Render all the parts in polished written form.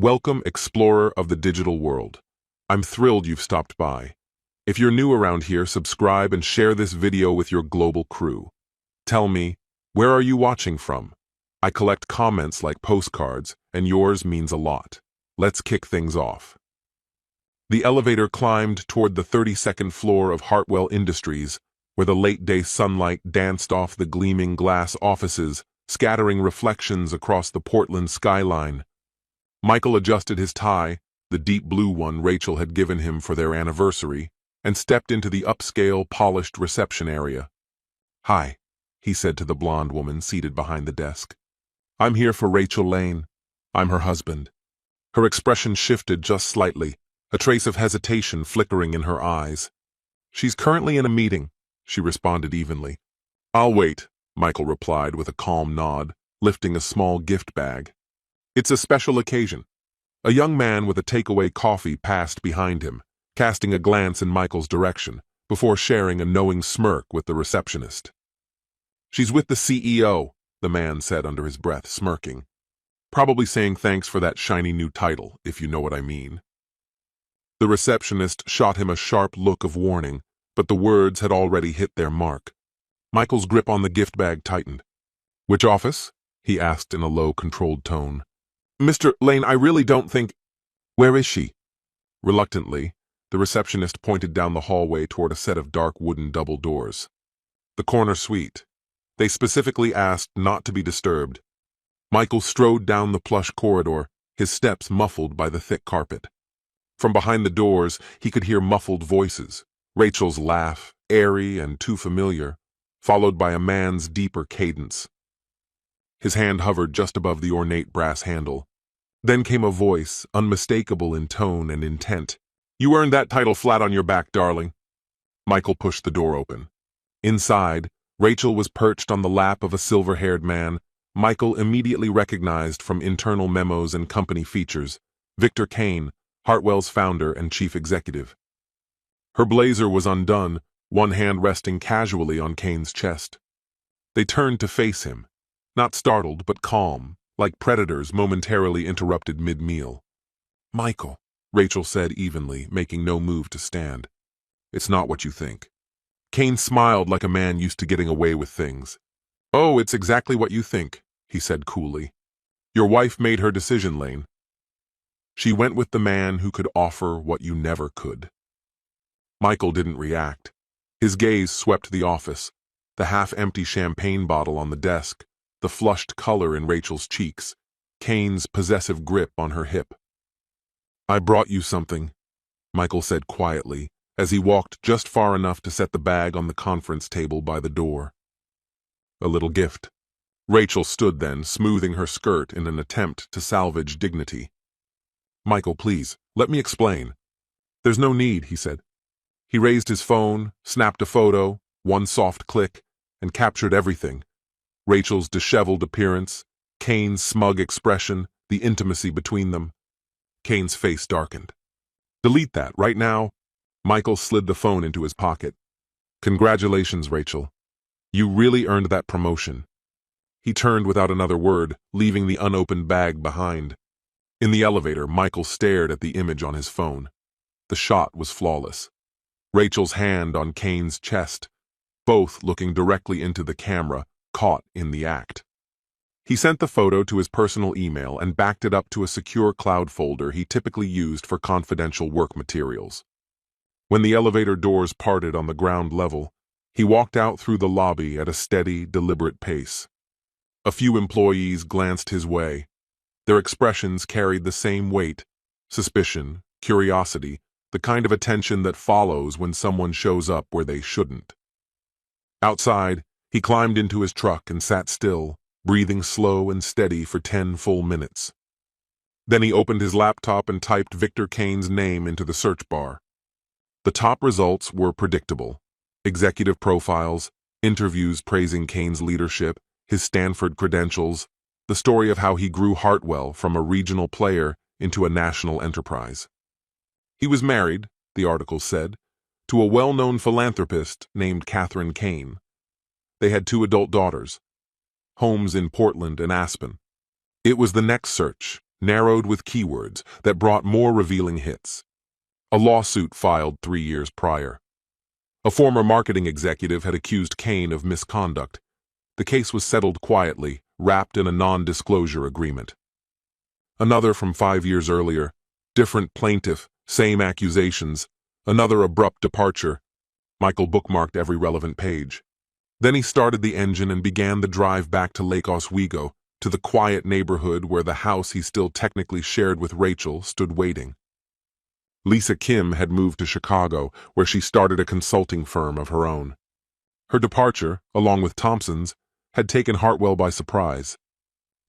Welcome, explorer of the digital world. I'm thrilled you've stopped by. If you're new around here, subscribe and share this video with your global crew. Tell me, where are you watching from? I collect comments like postcards, and yours means a lot. Let's kick things off. The elevator climbed toward the 32nd floor of Hartwell Industries, where the late-day sunlight danced off the gleaming glass offices, scattering reflections across the Portland skyline. Michael adjusted his tie, the deep blue one Rachel had given him for their anniversary, and stepped into the upscale, polished reception area. "Hi," he said to the blonde woman seated behind the desk. "I'm here for Rachel Lane. I'm her husband." Her expression shifted just slightly, a trace of hesitation flickering in her eyes. "She's currently in a meeting," she responded evenly. "I'll wait," Michael replied with a calm nod, lifting a small gift bag. "It's a special occasion." A young man with a takeaway coffee passed behind him, casting a glance in Michael's direction, before sharing a knowing smirk with the receptionist. "She's with the CEO," the man said under his breath, smirking. "Probably saying thanks for that shiny new title, if you know what I mean." The receptionist shot him a sharp look of warning, but the words had already hit their mark. Michael's grip on the gift bag tightened. "Which office?" he asked in a low, controlled tone. "Mr. Lane, I really don't think—" "Where is she?" Reluctantly, the receptionist pointed down the hallway toward a set of dark wooden double doors. "The corner suite. They specifically asked not to be disturbed." Michael strode down the plush corridor, his steps muffled by the thick carpet. From behind the doors, he could hear muffled voices, Rachel's laugh, airy and too familiar, followed by a man's deeper cadence. His hand hovered just above the ornate brass handle. Then came a voice, unmistakable in tone and intent. "You earned that title flat on your back, darling." Michael pushed the door open. Inside, Rachel was perched on the lap of a silver-haired man Michael immediately recognized from internal memos and company features, Victor Kane, Hartwell's founder and chief executive. Her blazer was undone, one hand resting casually on Kane's chest. They turned to face him, not startled but calm, like predators momentarily interrupted mid-meal. "Michael," Rachel said evenly, making no move to stand. "It's not what you think." Kane smiled like a man used to getting away with things. "Oh, it's exactly what you think," he said coolly. "Your wife made her decision, Lane. She went with the man who could offer what you never could." Michael didn't react. His gaze swept the office, the half-empty champagne bottle on the desk, the flushed color in Rachel's cheeks, Kane's possessive grip on her hip. "I brought you something," Michael said quietly, as he walked just far enough to set the bag on the conference table by the door. "A little gift." Rachel stood then, smoothing her skirt in an attempt to salvage dignity. "Michael, please, let me explain." "There's no need," he said. He raised his phone, snapped a photo, one soft click, and captured everything. Rachel's disheveled appearance, Kane's smug expression, the intimacy between them. Kane's face darkened. "Delete that, right now." Michael slid the phone into his pocket. "Congratulations, Rachel. You really earned that promotion." He turned without another word, leaving the unopened bag behind. In the elevator, Michael stared at the image on his phone. The shot was flawless. Rachel's hand on Kane's chest, both looking directly into the camera, caught in the act. He sent the photo to his personal email and backed it up to a secure cloud folder he typically used for confidential work materials. When the elevator doors parted on the ground level, he walked out through the lobby at a steady, deliberate pace. A few employees glanced his way. Their expressions carried the same weight: suspicion, curiosity, the kind of attention that follows when someone shows up where they shouldn't. Outside, he climbed into his truck and sat still, breathing slow and steady for 10 full minutes. Then he opened his laptop and typed Victor Kane's name into the search bar. The top results were predictable: executive profiles, interviews praising Kane's leadership, his Stanford credentials, the story of how he grew Hartwell from a regional player into a national enterprise. He was married, the article said, to a well-known philanthropist named Catherine Kane. They had 2 adult daughters, homes in Portland and Aspen. It was the next search, narrowed with keywords that brought more revealing hits. A lawsuit filed 3 years prior. A former marketing executive had accused Kane of misconduct. The case was settled quietly, wrapped in a non-disclosure agreement. Another from 5 years earlier. Different plaintiff, same accusations. Another abrupt departure. Michael bookmarked every relevant page. Then he started the engine and began the drive back to Lake Oswego, to the quiet neighborhood where the house he still technically shared with Rachel stood waiting. Lisa Kim had moved to Chicago, where she started a consulting firm of her own. Her departure, along with Thompson's, had taken Hartwell by surprise.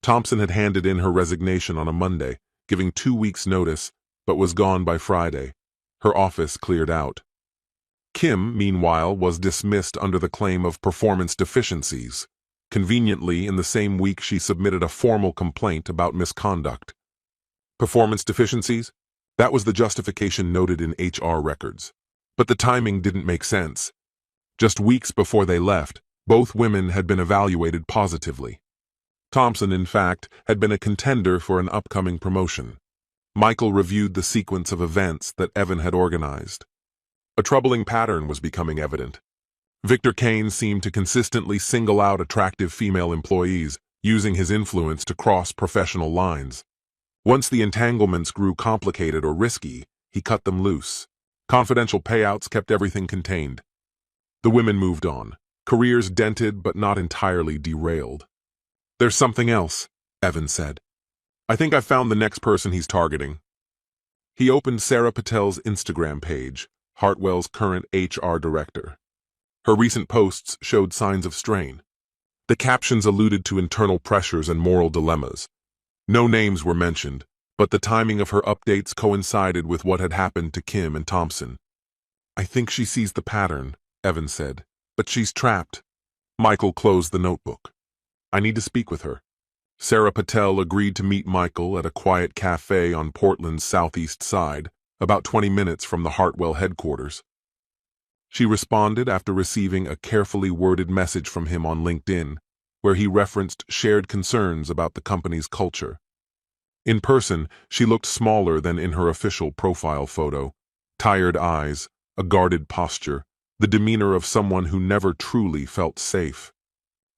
Thompson had handed in her resignation on a Monday, giving 2 weeks' notice, but was gone by Friday. Her office cleared out. Kim, meanwhile, was dismissed under the claim of performance deficiencies. Conveniently, in the same week she submitted a formal complaint about misconduct. Performance deficiencies? That was the justification noted in HR records. But the timing didn't make sense. Just weeks before they left, both women had been evaluated positively. Thompson, in fact, had been a contender for an upcoming promotion. Michael reviewed the sequence of events that Evan had organized. A troubling pattern was becoming evident. Victor Kane seemed to consistently single out attractive female employees, using his influence to cross professional lines. Once the entanglements grew complicated or risky, he cut them loose. Confidential payouts kept everything contained. The women moved on, careers dented but not entirely derailed. "There's something else," Evan said. "I think I've found the next person he's targeting." He opened Sarah Patel's Instagram page, Hartwell's current HR director. Her recent posts showed signs of strain. The captions alluded to internal pressures and moral dilemmas. No names were mentioned, but the timing of her updates coincided with what had happened to Kim and Thompson. "I think she sees the pattern," Evan said, "but she's trapped." Michael closed the notebook. "I need to speak with her." Sarah Patel agreed to meet Michael at a quiet cafe on Portland's southeast side, about 20 minutes from the Hartwell headquarters. She responded after receiving a carefully worded message from him on LinkedIn, where he referenced shared concerns about the company's culture. In person, she looked smaller than in her official profile photo. Tired eyes, a guarded posture, the demeanor of someone who never truly felt safe.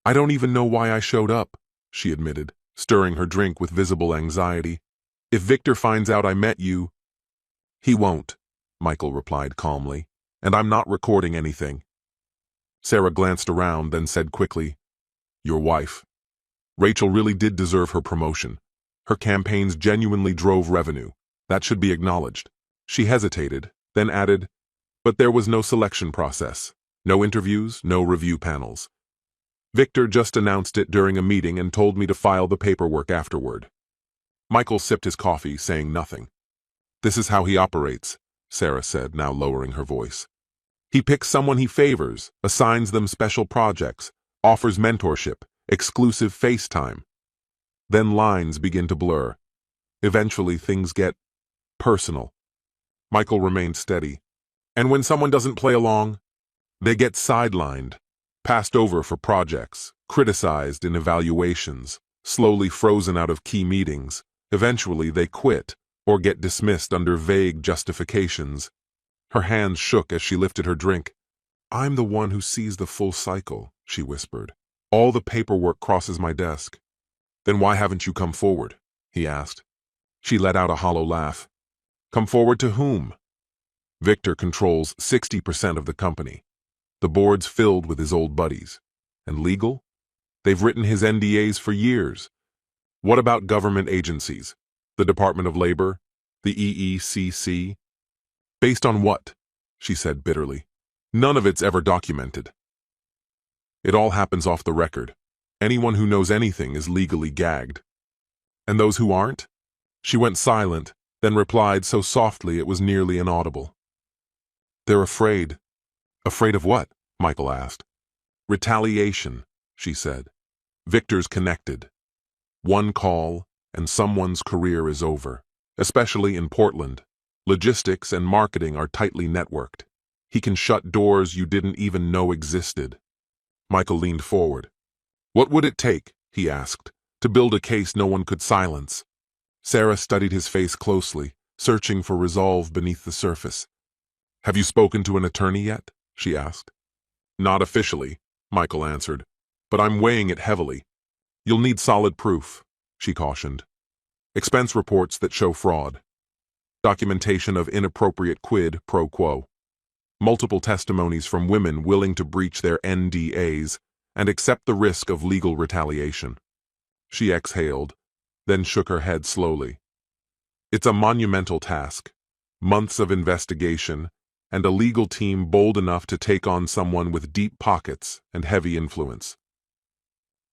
"I don't even know why I showed up," she admitted, stirring her drink with visible anxiety. "If Victor finds out I met you—" "He won't," Michael replied calmly, "and I'm not recording anything." Sarah glanced around, then said quickly, "Your wife." Rachel really did deserve her promotion. Her campaigns genuinely drove revenue. That should be acknowledged. She hesitated, then added, "But there was no selection process. No interviews, no review panels. Victor just announced it during a meeting and told me to file the paperwork afterward." Michael sipped his coffee, saying nothing. "This is how he operates," Sarah said, now lowering her voice. "He picks someone he favors, assigns them special projects, offers mentorship, exclusive FaceTime. Then lines begin to blur. Eventually, things get personal." Michael remained steady. "And when someone doesn't play along, they get sidelined, passed over for projects, criticized in evaluations, slowly frozen out of key meetings. Eventually, they quit or get dismissed under vague justifications." Her hands shook as she lifted her drink. "I'm the one who sees the full cycle," she whispered. "All the paperwork crosses my desk." "Then why haven't you come forward?" he asked. She let out a hollow laugh. "Come forward to whom?" "Victor controls 60% of the company. The board's filled with his old buddies. And legal? They've written his NDAs for years. What about government agencies? The Department of Labor? The EECC? Based on what?" she said bitterly. "None of it's ever documented. It all happens off the record. Anyone who knows anything is legally gagged." "And those who aren't?" She went silent, then replied so softly it was nearly inaudible. "They're afraid." "Afraid of what?" Michael asked. "Retaliation," she said. "Victor's connected. One call, and someone's career is over. Especially in Portland. Logistics and marketing are tightly networked. He can shut doors you didn't even know existed." Michael leaned forward. "What would it take," he asked, "to build a case no one could silence?" Sarah studied his face closely, searching for resolve beneath the surface. "Have you spoken to an attorney yet?" she asked. "Not officially," Michael answered, "but I'm weighing it heavily. You'll need solid proof," she cautioned. "Expense reports that show fraud. Documentation of inappropriate quid pro quo. Multiple testimonies from women willing to breach their NDAs and accept the risk of legal retaliation." She exhaled, then shook her head slowly. "It's a monumental task. Months of investigation, and a legal team bold enough to take on someone with deep pockets and heavy influence."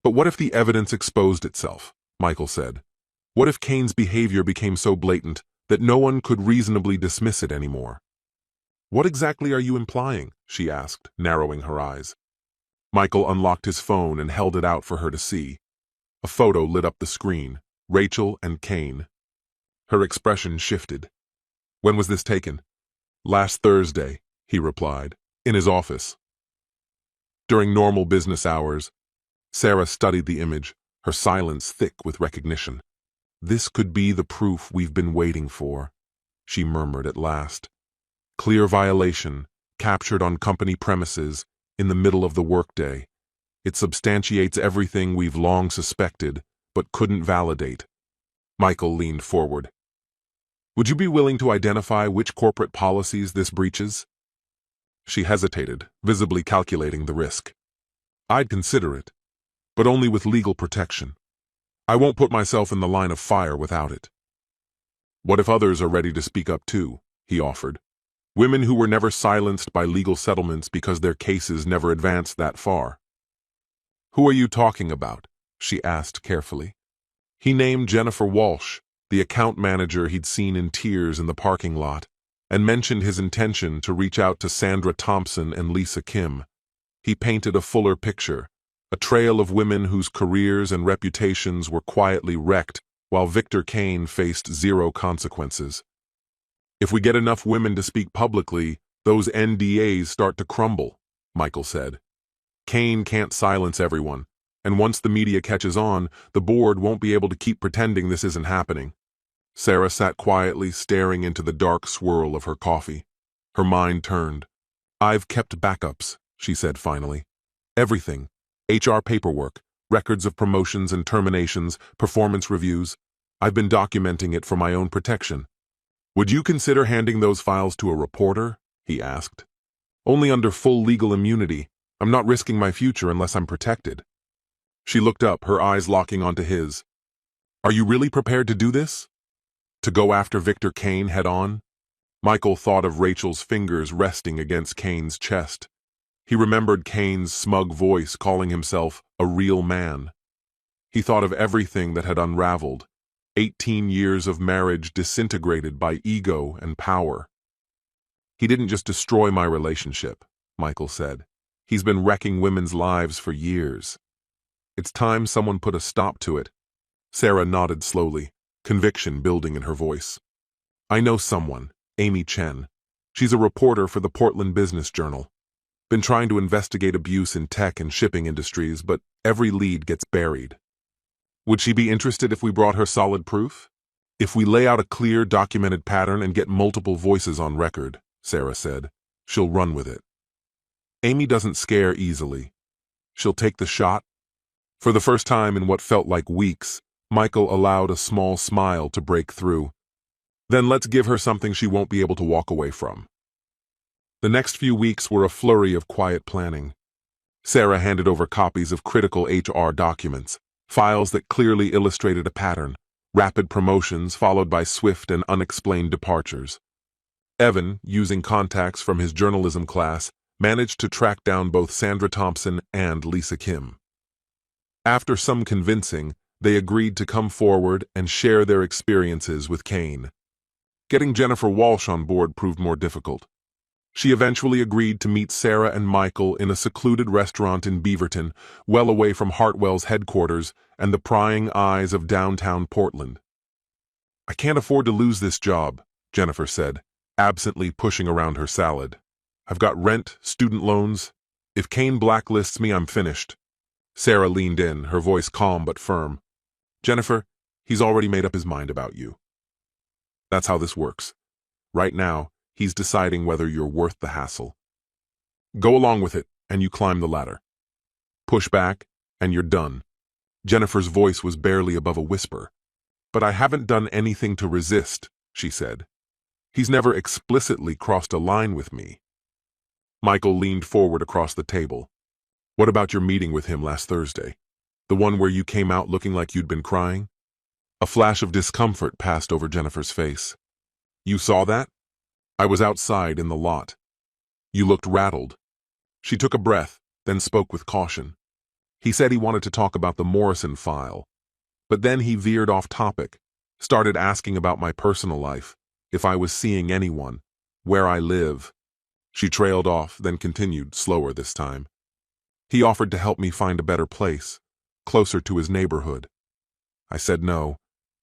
"But what if the evidence exposed itself?" Michael said. "What if Kane's behavior became so blatant that no one could reasonably dismiss it anymore?" "What exactly are you implying?" she asked, narrowing her eyes. Michael unlocked his phone and held it out for her to see. A photo lit up the screen, Rachel and Kane. Her expression shifted. "When was this taken?" "Last Thursday," he replied, "in his office." During normal business hours, Sarah studied the image, her silence thick with recognition. "This could be the proof we've been waiting for," she murmured at last. "Clear violation, captured on company premises, in the middle of the workday. It substantiates everything we've long suspected, but couldn't validate." Michael leaned forward. "Would you be willing to identify which corporate policies this breaches?" She hesitated, visibly calculating the risk. "I'd consider it, but only with legal protection. I won't put myself in the line of fire without it." "What if others are ready to speak up too?" he offered. "Women who were never silenced by legal settlements because their cases never advanced that far." "Who are you talking about?" she asked carefully. He named Jennifer Walsh, the account manager he'd seen in tears in the parking lot, and mentioned his intention to reach out to Sandra Thompson and Lisa Kim. He painted a fuller picture, a trail of women whose careers and reputations were quietly wrecked while Victor Kane faced zero consequences. "If we get enough women to speak publicly, those NDAs start to crumble," Michael said. "Kane can't silence everyone, and once the media catches on, the board won't be able to keep pretending this isn't happening." Sarah sat quietly, staring into the dark swirl of her coffee. Her mind turned. "I've kept backups," she said finally. "Everything. HR paperwork, records of promotions and terminations, performance reviews. I've been documenting it for my own protection." "Would you consider handing those files to a reporter?" he asked. "Only under full legal immunity. I'm not risking my future unless I'm protected." She looked up, her eyes locking onto his. "Are you really prepared to do this? To go after Victor Kane head on?" Michael thought of Rachel's fingers resting against Kane's chest. He remembered Kane's smug voice calling himself a real man. He thought of everything that had unraveled. 18 years of marriage disintegrated by ego and power. "He didn't just destroy my relationship," Michael said. "He's been wrecking women's lives for years. It's time someone put a stop to it." Sarah nodded slowly, conviction building in her voice. "I know someone, Amy Chen. She's a reporter for the Portland Business Journal. Been trying to investigate abuse in tech and shipping industries, but every lead gets buried." "Would she be interested if we brought her solid proof?" "If we lay out a clear, documented pattern and get multiple voices on record," Sarah said, "she'll run with it. Amy doesn't scare easily. She'll take the shot." For the first time in what felt like weeks, Michael allowed a small smile to break through. "Then let's give her something she won't be able to walk away from." The next few weeks were a flurry of quiet planning. Sarah handed over copies of critical HR documents, files that clearly illustrated a pattern, rapid promotions followed by swift and unexplained departures. Evan, using contacts from his journalism class, managed to track down both Sandra Thompson and Lisa Kim. After some convincing, they agreed to come forward and share their experiences with Kane. Getting Jennifer Walsh on board proved more difficult. She eventually agreed to meet Sarah and Michael in a secluded restaurant in Beaverton, well away from Hartwell's headquarters and the prying eyes of downtown Portland. "I can't afford to lose this job," Jennifer said, absently pushing around her salad. "I've got rent, student loans. If Kane blacklists me, I'm finished." Sarah leaned in, her voice calm but firm. "Jennifer, He's already made up his mind about you. That's how this works. Right now, he's deciding whether you're worth the hassle. Go along with it, and you climb the ladder. Push back, and you're done. Jennifer's voice was barely above a whisper. But I haven't done anything to resist, she said. He's never explicitly crossed a line with me. Michael leaned forward across the table. What about your meeting with him last Thursday? The one where you came out looking like you'd been crying? A flash of discomfort passed over Jennifer's face. You saw that? I was outside in the lot. You looked rattled. She took a breath, then spoke with caution. He said he wanted to talk about the Morrison file, but then he veered off topic, started asking about my personal life, if I was seeing anyone, where I live. She trailed off, then continued, slower this time. He offered to help me find a better place, closer to his neighborhood. I said no,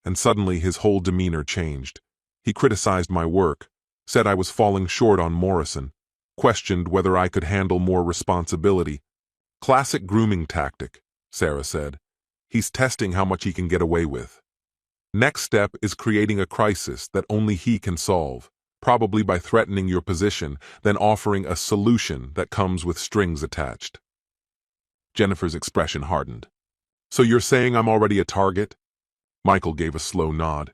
and suddenly his whole demeanor changed. He criticized my work, said I was falling short on Morrison, questioned whether I could handle more responsibility. Classic grooming tactic, Sarah said. He's testing how much he can get away with. Next step is creating a crisis that only he can solve, probably by threatening your position, then offering a solution that comes with strings attached. Jennifer's expression hardened. So you're saying I'm already a target? Michael gave a slow nod.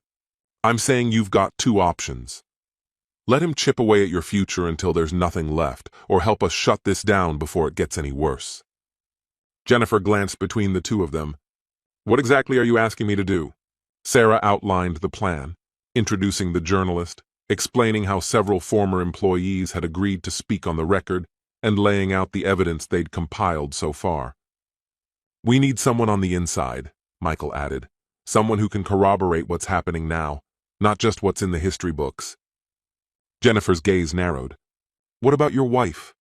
I'm saying you've got two options. Let him chip away at your future until there's nothing left, or help us shut this down before it gets any worse. Jennifer glanced between the two of them. What exactly are you asking me to do? Sarah outlined the plan, introducing the journalist, explaining how several former employees had agreed to speak on the record, and laying out the evidence they'd compiled so far. We need someone on the inside, Michael added, someone who can corroborate what's happening now, not just what's in the history books. Jennifer's gaze narrowed. What about your wife?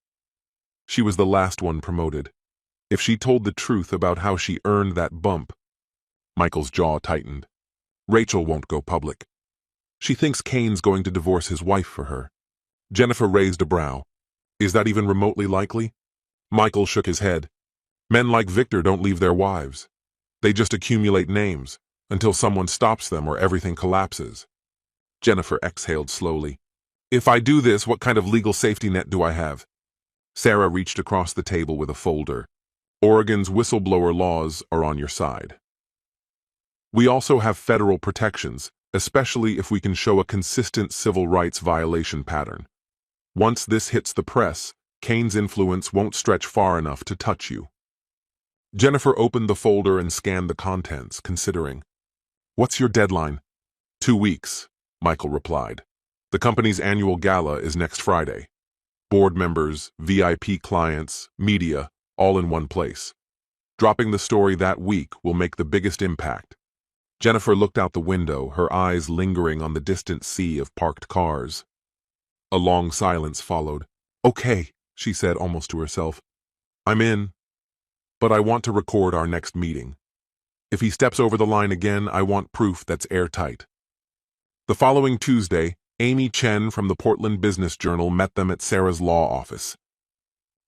She was the last one promoted. If she told the truth about how she earned that bump, Michael's jaw tightened. Rachel won't go public. She thinks Kane's going to divorce his wife for her. Jennifer raised a brow. Is that even remotely likely? Michael shook his head. Men like Victor don't leave their wives. They just accumulate names until someone stops them or everything collapses. Jennifer exhaled slowly. If I do this, what kind of legal safety net do I have? Sarah reached across the table with a folder. Oregon's whistleblower laws are on your side. We also have federal protections, especially if we can show a consistent civil rights violation pattern. Once this hits the press, Kane's influence won't stretch far enough to touch you. Jennifer opened the folder and scanned the contents, considering. What's your deadline? 2 weeks, Michael replied. The company's annual gala is next Friday. Board members, VIP clients, media, all in one place. Dropping the story that week will make the biggest impact. Jennifer looked out the window, her eyes lingering on the distant sea of parked cars. A long silence followed. Okay, she said almost to herself. I'm in, but I want to record our next meeting. If he steps over the line again, I want proof that's airtight. The following Tuesday, Amy Chen from the Portland Business Journal met them at Sarah's law office.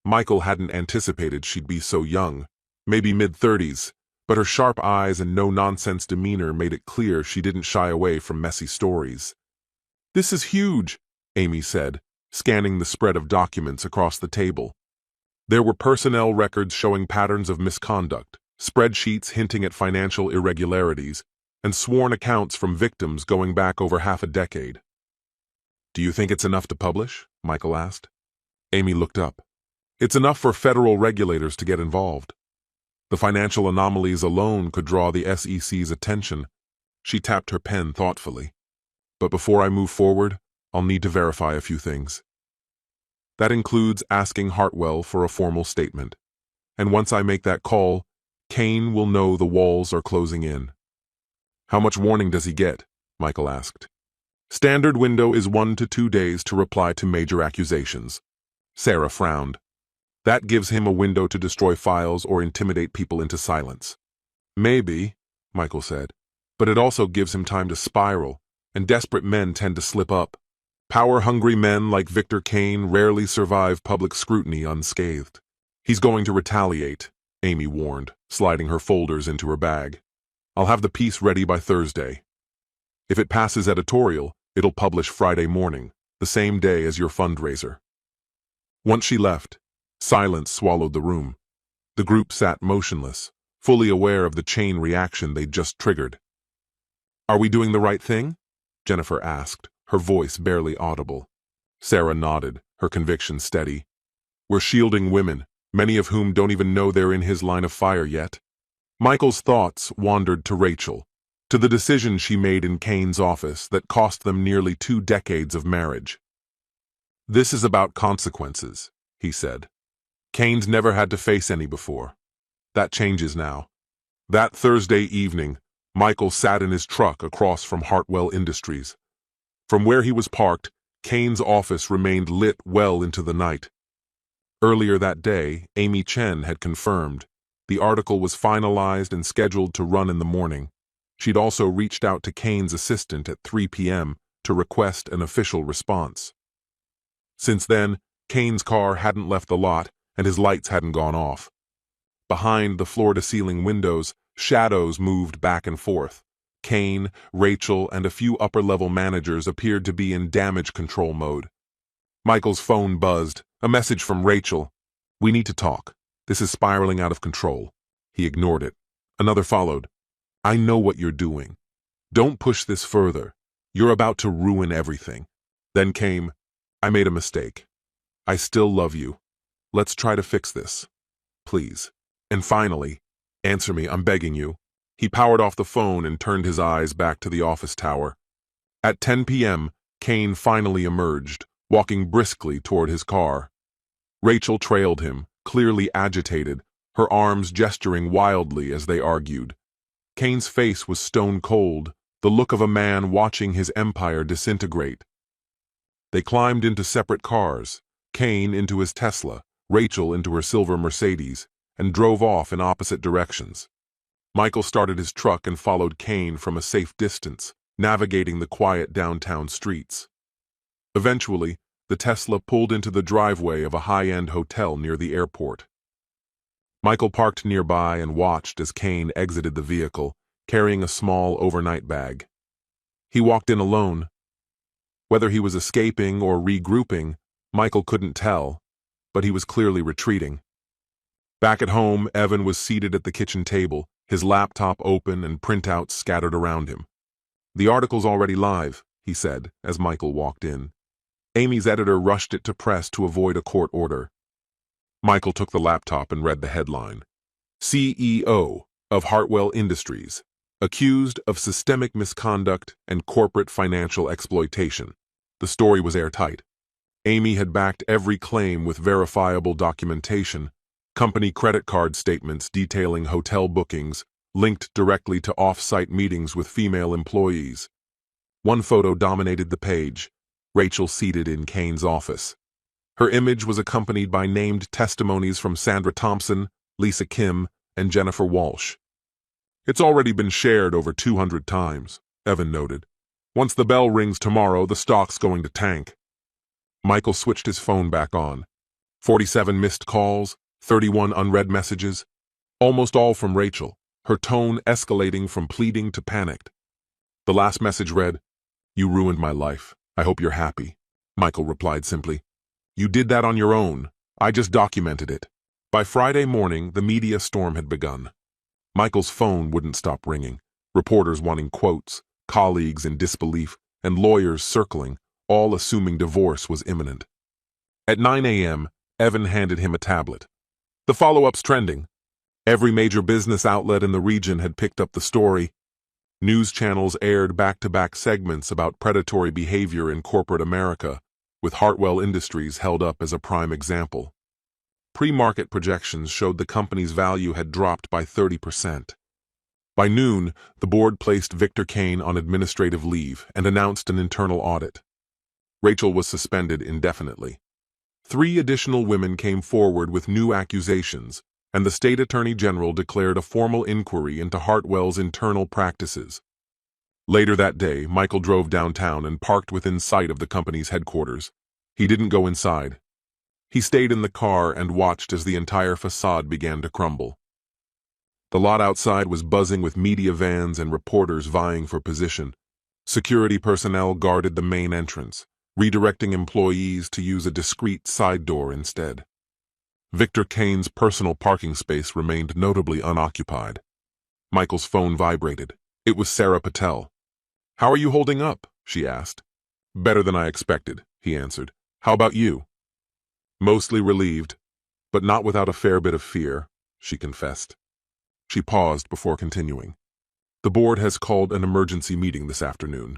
Michael hadn't anticipated she'd be so young, maybe mid-30s, but her sharp eyes and no-nonsense demeanor made it clear she didn't shy away from messy stories. This is huge, Amy said, scanning the spread of documents across the table. There were personnel records showing patterns of misconduct, spreadsheets hinting at financial irregularities, and sworn accounts from victims going back over half a decade. Do you think it's enough to publish? Michael asked. Amy looked up. It's enough for federal regulators to get involved. The financial anomalies alone could draw the SEC's attention. She tapped her pen thoughtfully. But before I move forward, I'll need to verify a few things. That includes asking Hartwell for a formal statement. And once I make that call, Kane will know the walls are closing in. How much warning does he get? Michael asked. Standard window is 1 to 2 days to reply to major accusations. Sarah frowned. That gives him a window to destroy files or intimidate people into silence. Maybe, Michael said, but it also gives him time to spiral, and desperate men tend to slip up. Power-hungry men like Victor Kane rarely survive public scrutiny unscathed. He's going to retaliate, Amy warned, sliding her folders into her bag. I'll have the piece ready by Thursday. If it passes editorial, it'll publish Friday morning, the same day as your fundraiser." Once she left, silence swallowed the room. The group sat motionless, fully aware of the chain reaction they'd just triggered. "Are we doing the right thing?" Jennifer asked, her voice barely audible. Sarah nodded, her conviction steady. "We're shielding women, many of whom don't even know they're in his line of fire yet." Michael's thoughts wandered to Rachel, to the decision she made in Kane's office that cost them nearly 2 decades of marriage. "This is about consequences," he said. "Kane's never had to face any before. That changes now." That Thursday evening, Michael sat in his truck across from Hartwell Industries. From where he was parked, Kane's office remained lit well into the night. Earlier that day, Amy Chen had confirmed. The article was finalized and scheduled to run in the morning. She'd also reached out to Kane's assistant at 3 p.m. to request an official response. Since then, Kane's car hadn't left the lot and his lights hadn't gone off. Behind the floor-to-ceiling windows, shadows moved back and forth. Kane, Rachel, and a few upper-level managers appeared to be in damage control mode. Michael's phone buzzed, a message from Rachel. "We need to talk. This is spiraling out of control." He ignored it. Another followed. "I know what you're doing. Don't push this further. You're about to ruin everything." Then came, "I made a mistake. I still love you. Let's try to fix this. Please." And finally, "Answer me, I'm begging you." He powered off the phone and turned his eyes back to the office tower. At 10 p.m., Kane finally emerged, walking briskly toward his car. Rachel trailed him, clearly agitated, her arms gesturing wildly as they argued. Kane's face was stone cold, the look of a man watching his empire disintegrate. They climbed into separate cars, Kane into his Tesla, Rachel into her silver Mercedes, and drove off in opposite directions. Michael started his truck and followed Kane from a safe distance, navigating the quiet downtown streets. Eventually, the Tesla pulled into the driveway of a high-end hotel near the airport. Michael parked nearby and watched as Kane exited the vehicle, carrying a small overnight bag. He walked in alone. Whether he was escaping or regrouping, Michael couldn't tell, but he was clearly retreating. Back at home, Evan was seated at the kitchen table, his laptop open and printouts scattered around him. "The article's already live," he said as Michael walked in. Amy's editor rushed it to press to avoid a court order. Michael took the laptop and read the headline. "CEO of Hartwell Industries, accused of systemic misconduct and corporate financial exploitation." The story was airtight. Amy had backed every claim with verifiable documentation, company credit card statements detailing hotel bookings, linked directly to off-site meetings with female employees. One photo dominated the page, Rachel seated in Kane's office. Her image was accompanied by named testimonies from Sandra Thompson, Lisa Kim, and Jennifer Walsh. "It's already been shared over 200 times, Evan noted. "Once the bell rings tomorrow, the stock's going to tank." Michael switched his phone back on. 47 missed calls, 31 unread messages, almost all from Rachel, her tone escalating from pleading to panicked. The last message read, "You ruined my life. I hope you're happy." Michael replied simply, "You did that on your own. I just documented it." By Friday morning, the media storm had begun. Michael's phone wouldn't stop ringing, reporters wanting quotes, colleagues in disbelief, and lawyers circling, all assuming divorce was imminent. At 9 a.m., Evan handed him a tablet. "The follow-up's trending." Every major business outlet in the region had picked up the story. News channels aired back-to-back segments about predatory behavior in corporate America, with Hartwell Industries held up as a prime example. Pre-market projections showed the company's value had dropped by 30%. By noon, the board placed Victor Kane on administrative leave and announced an internal audit. Rachel was suspended indefinitely. 3 additional women came forward with new accusations, and the state attorney general declared a formal inquiry into Hartwell's internal practices. Later that day, Michael drove downtown and parked within sight of the company's headquarters. He didn't go inside. He stayed in the car and watched as the entire facade began to crumble. The lot outside was buzzing with media vans and reporters vying for position. Security personnel guarded the main entrance, redirecting employees to use a discreet side door instead. Victor Kane's personal parking space remained notably unoccupied. Michael's phone vibrated. It was Sarah Patel. "How are you holding up?" she asked. "Better than I expected," he answered. "How about you?" "Mostly relieved, but not without a fair bit of fear," she confessed. She paused before continuing. "The board has called an emergency meeting this afternoon.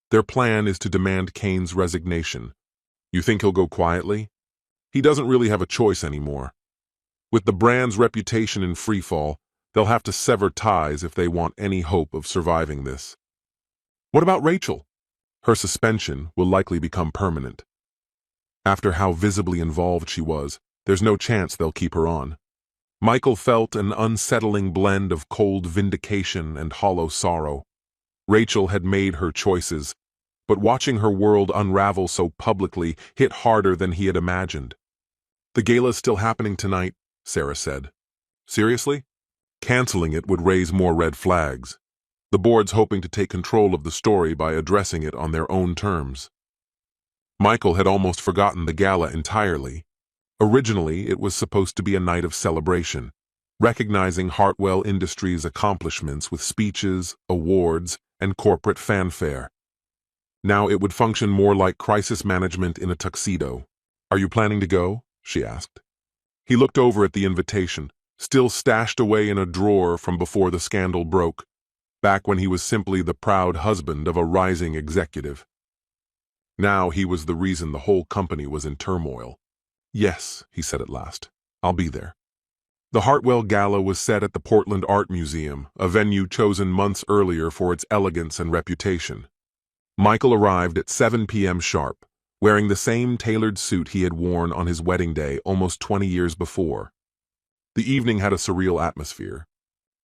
Their plan is to demand Kane's resignation. You think he'll go quietly? He doesn't really have a choice anymore. With the brand's reputation in freefall, they'll have to sever ties if they want any hope of surviving this." "What about Rachel?" "Her suspension will likely become permanent. After how visibly involved she was, there's no chance they'll keep her on." Michael felt an unsettling blend of cold vindication and hollow sorrow. Rachel had made her choices, but watching her world unravel so publicly hit harder than he had imagined. "The gala's still happening tonight," Sarah said. "Seriously?" "Canceling it would raise more red flags. The board's hoping to take control of the story by addressing it on their own terms." Michael had almost forgotten the gala entirely. Originally, it was supposed to be a night of celebration, recognizing Hartwell Industries' accomplishments with speeches, awards, and corporate fanfare. Now it would function more like crisis management in a tuxedo. "Are you planning to go?" she asked. He looked over at the invitation, still stashed away in a drawer from before the scandal broke, back when he was simply the proud husband of a rising executive. Now he was the reason the whole company was in turmoil. "Yes," he said at last, "I'll be there." The Hartwell Gala was set at the Portland Art Museum, a venue chosen months earlier for its elegance and reputation. Michael arrived at 7 p.m. sharp, wearing the same tailored suit he had worn on his wedding day almost 20 years before. The evening had a surreal atmosphere.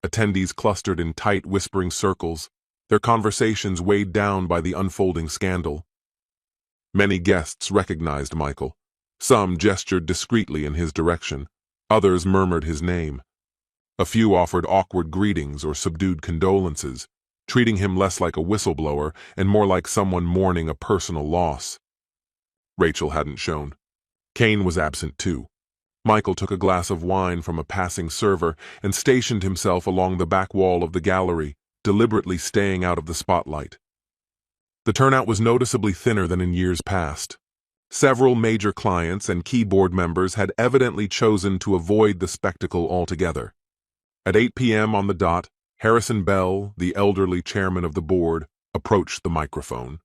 Attendees clustered in tight, whispering circles, their conversations weighed down by the unfolding scandal. Many guests recognized Michael. Some gestured discreetly in his direction. Others murmured his name. A few offered awkward greetings or subdued condolences, treating him less like a whistleblower and more like someone mourning a personal loss. Rachel hadn't shown. Kane was absent too. Michael took a glass of wine from a passing server and stationed himself along the back wall of the gallery, deliberately staying out of the spotlight. The turnout was noticeably thinner than in years past. Several major clients and key board members had evidently chosen to avoid the spectacle altogether. At 8 p.m. on the dot, Harrison Bell, the elderly chairman of the board, approached the microphone.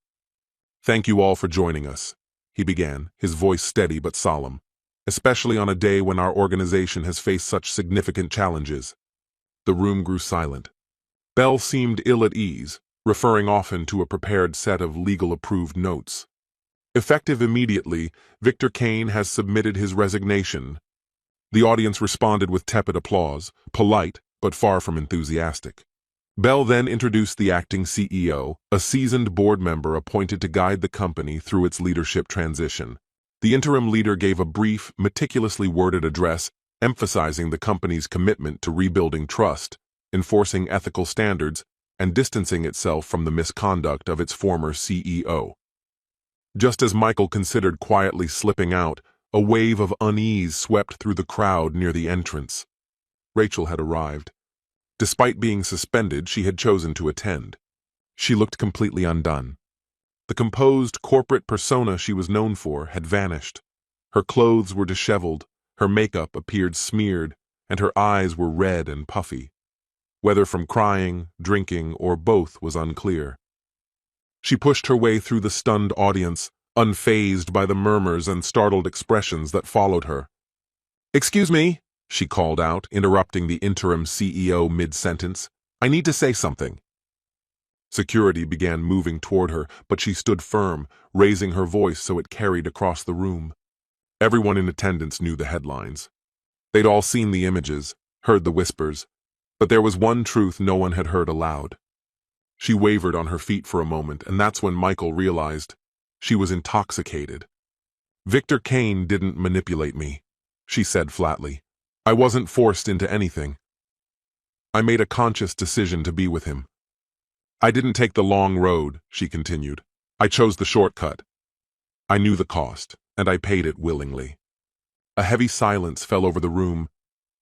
"Thank you all for joining us," he began, his voice steady but solemn, "especially on a day when our organization has faced such significant challenges." The room grew silent. Bell seemed ill at ease, referring often to a prepared set of legal-approved notes. "Effective immediately, Victor Kane has submitted his resignation." The audience responded with tepid applause, polite but far from enthusiastic. Bell then introduced the acting CEO, a seasoned board member appointed to guide the company through its leadership transition. The interim leader gave a brief, meticulously worded address emphasizing the company's commitment to rebuilding trust, enforcing ethical standards, and distancing itself from the misconduct of its former CEO. Just as Michael considered quietly slipping out, a wave of unease swept through the crowd near the entrance. Rachel had arrived. Despite being suspended, she had chosen to attend. She looked completely undone. The composed corporate persona she was known for had vanished. Her clothes were disheveled, her makeup appeared smeared, and her eyes were red and puffy. Whether from crying, drinking, or both was unclear. She pushed her way through the stunned audience, unfazed by the murmurs and startled expressions that followed her. "Excuse me," she called out, interrupting the interim CEO mid-sentence. "I need to say something." Security began moving toward her, but she stood firm, raising her voice so it carried across the room. Everyone in attendance knew the headlines. They'd all seen the images, heard the whispers, but there was one truth no one had heard aloud. She wavered on her feet for a moment, and that's when Michael realized she was intoxicated. "Victor Kane didn't manipulate me," she said flatly. "I wasn't forced into anything." I made a conscious decision to be with him. I didn't take the long road, she continued. I chose the shortcut. I knew the cost, and I paid it willingly. A heavy silence fell over the room.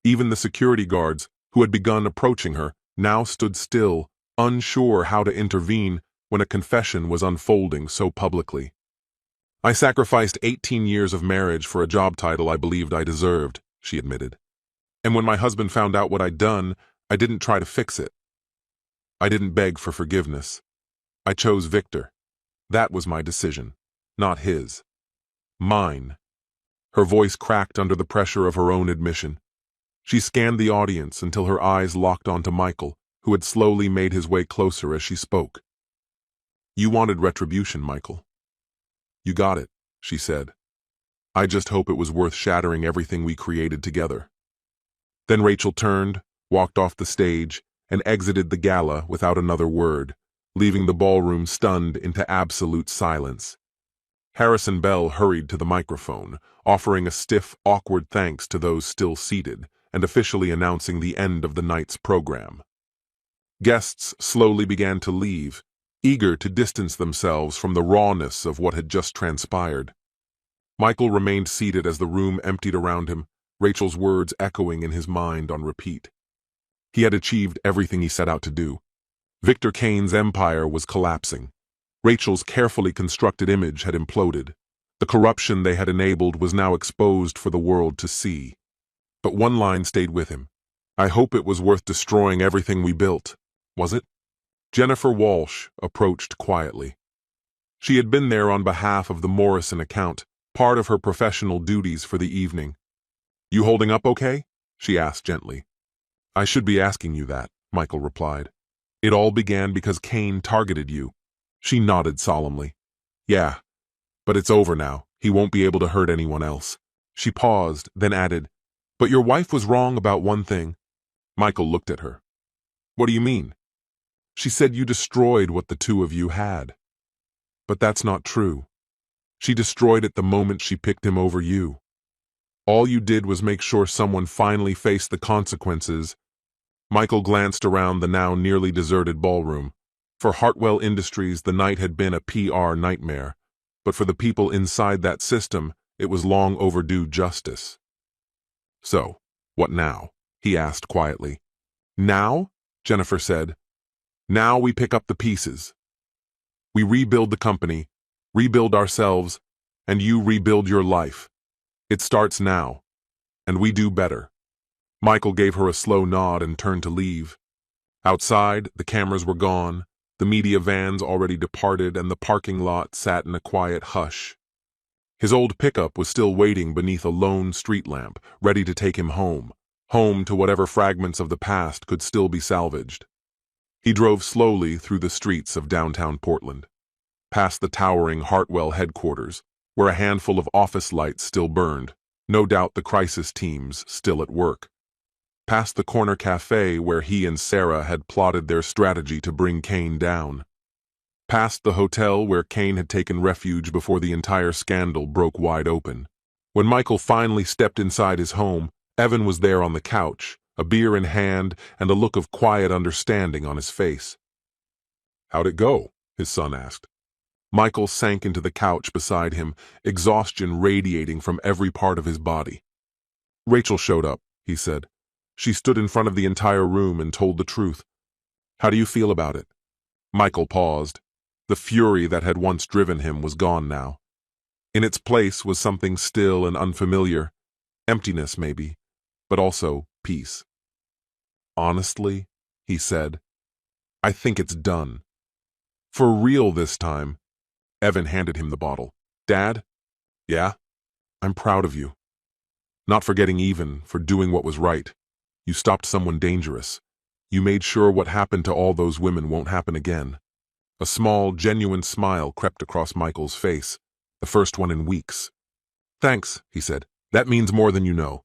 Even the security guards, who had begun approaching her, now stood still, unsure how to intervene when a confession was unfolding so publicly. I sacrificed 18 years of marriage for a job title I believed I deserved, she admitted. And when my husband found out what I'd done, I didn't try to fix it. I didn't beg for forgiveness. I chose Victor. That was my decision, not his. Mine. Her voice cracked under the pressure of her own admission. She scanned the audience until her eyes locked onto Michael, who had slowly made his way closer as she spoke. You wanted retribution, Michael. You got it, she said. I just hope it was worth shattering everything we created together. Then Rachel turned, walked off the stage, and exited the gala without another word, leaving the ballroom stunned into absolute silence. Harrison Bell hurried to the microphone, offering a stiff, awkward thanks to those still seated, and officially announcing the end of the night's program. Guests slowly began to leave, eager to distance themselves from the rawness of what had just transpired. Michael remained seated as the room emptied around him, Rachel's words echoing in his mind on repeat. He had achieved everything he set out to do. Victor Kane's empire was collapsing. Rachel's carefully constructed image had imploded. The corruption they had enabled was now exposed for the world to see. But one line stayed with him. I hope it was worth destroying everything we built. Was it? Jennifer Walsh approached quietly. She had been there on behalf of the Morrison account, part of her professional duties for the evening. You holding up okay? She asked gently. I should be asking you that, Michael replied. It all began because Kane targeted you. She nodded solemnly. Yeah, but it's over now. He won't be able to hurt anyone else. She paused, then added, but your wife was wrong about one thing. Michael looked at her. What do you mean? She said you destroyed what the two of you had. But that's not true. She destroyed it the moment she picked him over you. All you did was make sure someone finally faced the consequences. Michael glanced around the now nearly deserted ballroom. For Hartwell Industries, the night had been a PR nightmare, but for the people inside that system, it was long overdue justice. So, what now? He asked quietly. Now? Jennifer said. Now we pick up the pieces. We rebuild the company, rebuild ourselves, and you rebuild your life. It starts now, and we do better. Michael gave her a slow nod and turned to leave. Outside, the cameras were gone, the media vans already departed, and the parking lot sat in a quiet hush. His old pickup was still waiting beneath a lone street lamp, ready to take him home to whatever fragments of the past could still be salvaged. He drove slowly through the streets of downtown Portland, past the towering Hartwell headquarters, where a handful of office lights still burned, no doubt the crisis teams still at work. Past the corner cafe where he and Sarah had plotted their strategy to bring Kane down. Past the hotel where Kane had taken refuge before the entire scandal broke wide open. When Michael finally stepped inside his home, Evan was there on the couch, a beer in hand and a look of quiet understanding on his face. How'd it go? His son asked. Michael sank into the couch beside him, exhaustion radiating from every part of his body. Rachel showed up, he said. She stood in front of the entire room and told the truth. How do you feel about it? Michael paused. The fury that had once driven him was gone now. In its place was something still and unfamiliar. Emptiness, maybe, but also peace. Honestly, he said, I think it's done. For real this time. Evan handed him the bottle. Dad? Yeah? I'm proud of you. Not for getting even, for doing what was right. You stopped someone dangerous. You made sure what happened to all those women won't happen again. A small, genuine smile crept across Michael's face, the first one in weeks. Thanks, he said. That means more than you know.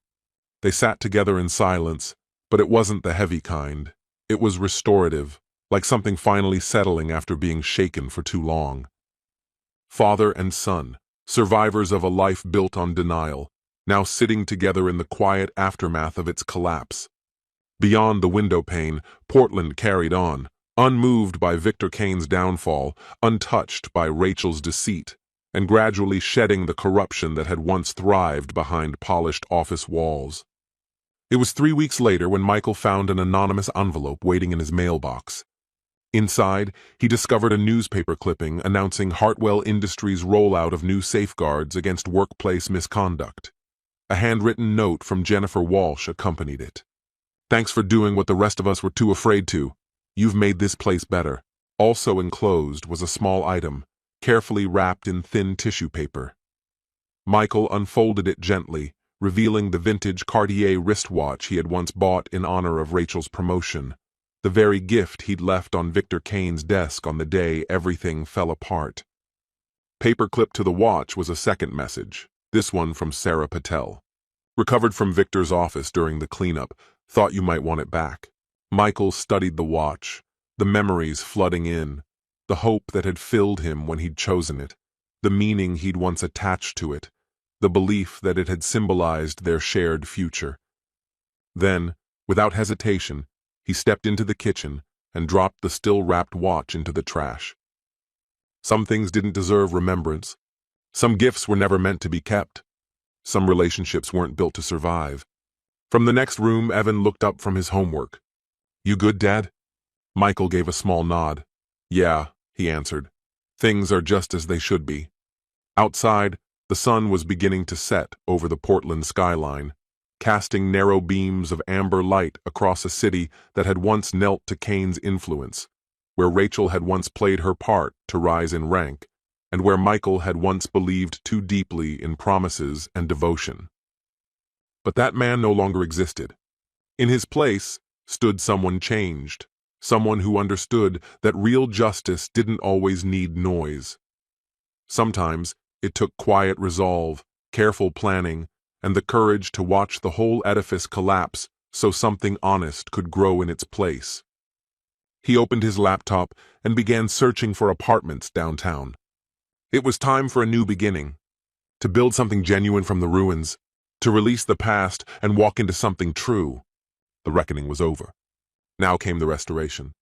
They sat together in silence, but it wasn't the heavy kind. It was restorative, like something finally settling after being shaken for too long. Father and son, survivors of a life built on denial, now sitting together in the quiet aftermath of its collapse. Beyond the window pane, Portland carried on, unmoved by Victor Kane's downfall, untouched by Rachel's deceit, and gradually shedding the corruption that had once thrived behind polished office walls. It was 3 weeks later when Michael found an anonymous envelope waiting in his mailbox. Inside, he discovered a newspaper clipping announcing Hartwell Industries' rollout of new safeguards against workplace misconduct. A handwritten note from Jennifer Walsh accompanied it. "Thanks for doing what the rest of us were too afraid to. You've made this place better." Also enclosed was a small item, carefully wrapped in thin tissue paper. Michael unfolded it gently, revealing the vintage Cartier wristwatch he had once bought in honor of Rachel's promotion, the very gift he'd left on Victor Kane's desk on the day everything fell apart. Paperclipped to the watch was a second message, this one from Sarah Patel. "Recovered from Victor's office during the cleanup. Thought you might want it back." Michael studied the watch, the memories flooding in, the hope that had filled him when he'd chosen it, the meaning he'd once attached to it, the belief that it had symbolized their shared future. Then, without hesitation, he stepped into the kitchen and dropped the still-wrapped watch into the trash. Some things didn't deserve remembrance. Some gifts were never meant to be kept. Some relationships weren't built to survive. From the next room, Evan looked up from his homework. "You good, Dad?" Michael gave a small nod. "Yeah," he answered. "Things are just as they should be." Outside, the sun was beginning to set over the Portland skyline, casting narrow beams of amber light across a city that had once knelt to Kane's influence, where Rachel had once played her part to rise in rank, and where Michael had once believed too deeply in promises and devotion. But that man no longer existed. In his place stood someone changed, someone who understood that real justice didn't always need noise. Sometimes it took quiet resolve, careful planning, and the courage to watch the whole edifice collapse so something honest could grow in its place. He opened his laptop and began searching for apartments downtown. It was time for a new beginning, to build something genuine from the ruins, to release the past and walk into something true. The reckoning was over. Now came the restoration.